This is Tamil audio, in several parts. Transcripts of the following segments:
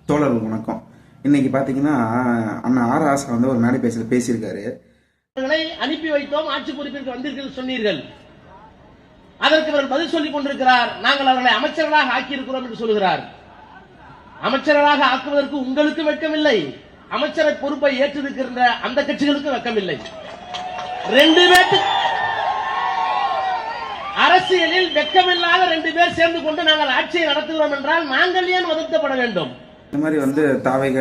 தோழர்கள் வணக்கம். இன்னைக்கு பாத்தீங்கன்னா அண்ணா ஆர் ஆசா வந்து ஒரு மேடை பேசியிருக்காரு. அனுப்பி வைத்தோம், ஆட்சி பொறுப்பிற்கு வந்தீர்கள் சொன்னீர்கள். அதற்கு அவர் பதில் சொல்லிக் கொண்டிருக்கிறார். நாங்கள் அவர்களை அமைச்சர்களாக ஆக்கியிருக்கிறோம் என்று சொல்கிறார். அமைச்சர்களாக ஆக்குவதற்கு உங்களுக்கு வெட்கமில்லை, அமைச்சரை பொறுப்பை ஏற்றிருக்கின்ற அந்த கட்சிகளுக்கு வெட்கமில்லை. ரெண்டு பேருக்கு அரசியலில் வெட்கமில்லாத ரெண்டு பேர் சேர்ந்து கொண்டு நாங்கள் ஆட்சியை நடத்துகிறோம் என்றால் நாங்கள் ஏன் வருத்தப்பட வேண்டும்? இந்த மாதிரி வந்து தாவேக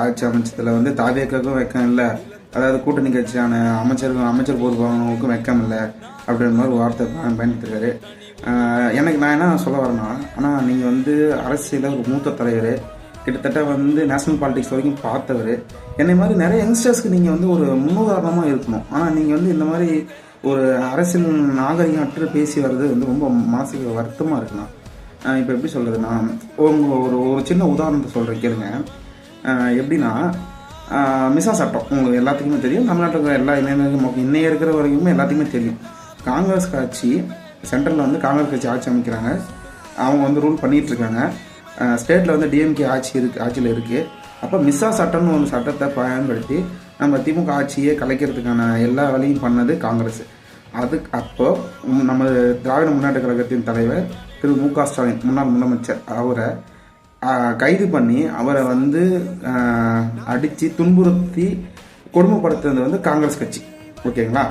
ஆட்சி அமைச்சதுல வந்து தாவேக்கும் வெக்கம் இல்லை, அதாவது கூட்டணி கட்சியான அமைச்சர் பொறுப்பானவங்களுக்கும் வெக்கம் இல்லை அப்படின்ற மாதிரி ஒரு வார்த்தை பயன்படுத்திருக்காரு. எனக்கு நான் என்ன சொல்ல வரேன்னா, ஆனால் நீங்கள் வந்து அரசியலில் ஒரு மூத்த தலைவர், கிட்டத்தட்ட வந்து நேஷனல் பாலிடிக்ஸ் வரைக்கும் பார்த்தவர். என்னை மாதிரி நிறைய யங்ஸ்டர்ஸ்க்கு நீங்கள் வந்து ஒரு முன்னுதாரணமாக இருக்கணும். ஆனால் நீங்கள் வந்து இந்த மாதிரி ஒரு அரசியல் நாகரிகம் அற்று பேசி வர்றது வந்து ரொம்ப மனசுக்கு வருத்தமாக இருக்குண்ணா. இப்போ எப்படி சொல்கிறதுனா, ஒரு சின்ன உதாரணத்தை சொல்கிறேன் கேளுங்க. எப்படின்னா, மிசா சட்டம் உங்களுக்கு எல்லாத்துக்குமே தெரியும், தமிழ்நாட்டில் இருக்கிற எல்லா இளைஞர்களுக்கும் இன்னைய இருக்கிற வரைக்குமே எல்லாத்துக்குமே தெரியும். காங்கிரஸ் கட்சி சென்ட்ரலில் வந்து காங்கிரஸ் கட்சி ஆட்சி அமைக்கிறாங்க, அவங்க வந்து ரூல் பண்ணிகிட்ருக்காங்க. ஸ்டேட்டில் வந்து டிஎம்கே ஆட்சியில் இருக்குது. அப்போ மிசா சட்டம்னு ஒரு சட்டத்தை பயன்படுத்தி நம்ம திமுக ஆட்சியை கலைக்கிறதுக்கான எல்லா வேலையும் பண்ணது காங்கிரஸ். அப்போ நம்ம திராவிட முன்னேற்ற கழகத்தின் தலைவர் திரு மு.க. ஸ்டாலின், முன்னாள் முதலமைச்சர், அவரை கைது பண்ணி அவரை வந்து அடித்து துன்புறுத்தி கொடுமைப்படுத்துறது வந்து காங்கிரஸ் கட்சி. ஓகேங்களா?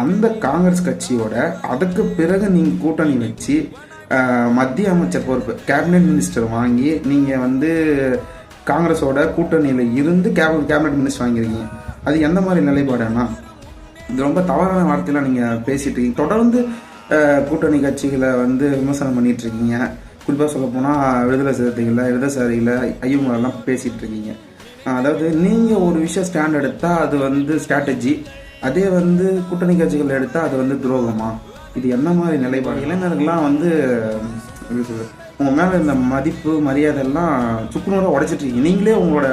அந்த காங்கிரஸ் கட்சியோட அதுக்கு பிறகு நீங்கள் கூட்டணி வச்சு மத்திய அமைச்சர் பொறுப்பு கேபினெட் மினிஸ்டர் வாங்கி நீங்கள் வந்து காங்கிரஸோட கூட்டணியில் இருந்து கேபினெட் மினிஸ்டர் வாங்கியிருக்கீங்க. அது எந்த மாதிரி நிலைப்பாடுன்னா, இது ரொம்ப தவறான வார்த்தையெல்லாம் நீங்கள் பேசிகிட்டு இருக்கீங்க. தொடர்ந்து கூட்டணி கட்சிகளை வந்து விமர்சனம் பண்ணிகிட்டு இருக்கீங்க. குறிப்பாக சொல்ல போனால் விடுதலை சிறுத்தைகளில், இடதுசாரியில், ஐயங்கெல்லாம் பேசிகிட்டு இருக்கீங்க. அதாவது நீங்கள் ஒரு விஷயம் ஸ்டாண்ட் எடுத்தால் அது வந்து ஸ்ட்ராட்டஜி, அதே வந்து கூட்டணி கட்சிகள் எடுத்தால் அது வந்து துரோகமா? இது என்ன மாதிரி நிலைப்பாடு? இளைஞர்கள்லாம் வந்து எப்படி சொல்கிறது, உங்கள் மேலே இந்த மதிப்பு மரியாதை எல்லாம் சுக்குநூறாக உடைச்சிட்ருக்கீங்க. நீங்களே உங்களோட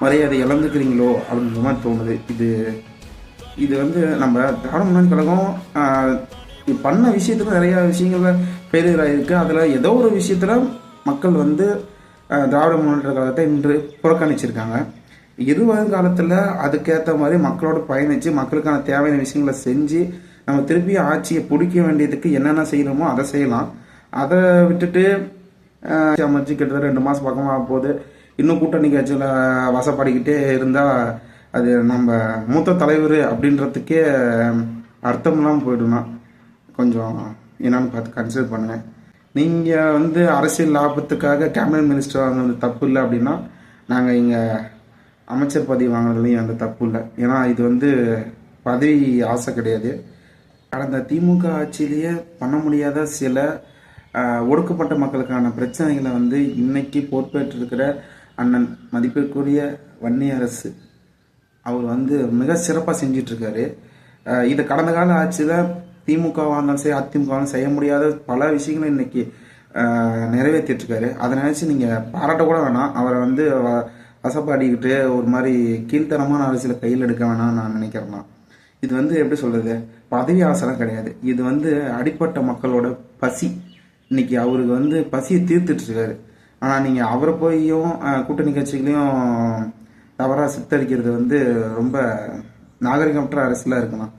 மரியாதை இழந்துக்கிறீங்களோ அப்படின்ற மாதிரி தோணுது. இது வந்து நம்ம திராவிட முன்னேற்ற கழகம் பண்ண விஷயத்துல நிறையா விஷயங்கள்ல ஃபெயிலியர் ஆகிருக்கு. அதில் ஏதோ ஒரு விஷயத்தில் மக்கள் வந்து திராவிட முன்னேற்ற கழகத்தை இன்று புறக்கணிச்சிருக்காங்க. வருங்காலத்தில் அதுக்கேற்ற மாதிரி மக்களோட பயணித்து மக்களுக்கான தேவையான விஷயங்களை செஞ்சு நம்ம திருப்பி ஆட்சியை பிடிக்க வேண்டியதுக்கு என்னென்ன செய்யணுமோ அதை செய்யலாம். அதை விட்டுட்டு அமைச்சு கிட்டத்தட்ட 2 மாதம் பக்கமாக போகுது, இன்னும் கூட்டணி கட்சியில் வசப்பாடிக்கிட்டே இருந்தால் அது நம்ம மூத்த தலைவர் அப்படின்றதுக்கே அர்த்தம் இல்லாமல் போய்டுனா கொஞ்சம் என்னன்னு பார்த்து கன்சிடர் பண்ணுங்கள். நீங்கள் வந்து அரசியல் லாபத்துக்காக கேபினட் மினிஸ்டர் வாங்கினது தப்பு இல்லை அப்படின்னா, நாங்கள் இங்கே அமைச்சர் பதவி வாங்கினதுலையும் அந்த தப்பு இல்லை. ஏன்னா இது வந்து பதவி ஆசை கிடையாது. கடந்த திமுக ஆட்சியிலேயே பண்ண முடியாத சில ஒடுக்கப்பட்ட மக்களுக்கான பிரச்சனைகளை வந்து இன்னைக்கு பொறுப்பேற்றிருக்கிற அண்ணன் மதிப்பிற்குரிய வன்னியரசு அவர் வந்து மிக சிறப்பாக செஞ்சிட்ருக்காரு. இது கடந்த கால ஆட்சியில் திமுகவாக இருந்தாலும் சரி அதிமுகவாலும் செய்ய முடியாத பல விஷயங்களை இன்னைக்கு நிறைவேற்றிட்டுருக்காரு. அதை நினச்சி நீங்கள் பாராட்ட கூட வேணாம். அவரை வந்து வசப்பாடிக்கிட்டு ஒரு மாதிரி கீழ்த்தரமான அரசியலை கையில் எடுக்க வேணாம்னு நான் நினைக்கிறேன்னா, இது வந்து எப்படி சொல்கிறது, பதவி ஆசைலாம் கிடையாது. இது வந்து அடிப்பட்ட மக்களோட பசி. இன்னைக்கு அவருக்கு வந்து பசியை தீர்த்துட்ருக்காரு. ஆனால் நீங்கள் அவரை போயும் கூட்டணி கட்சிகளையும் தவறாக சித்தரிக்கிறது வந்து ரொம்ப நாகரிகமற்ற அரசியலாக இருக்குண்ணா.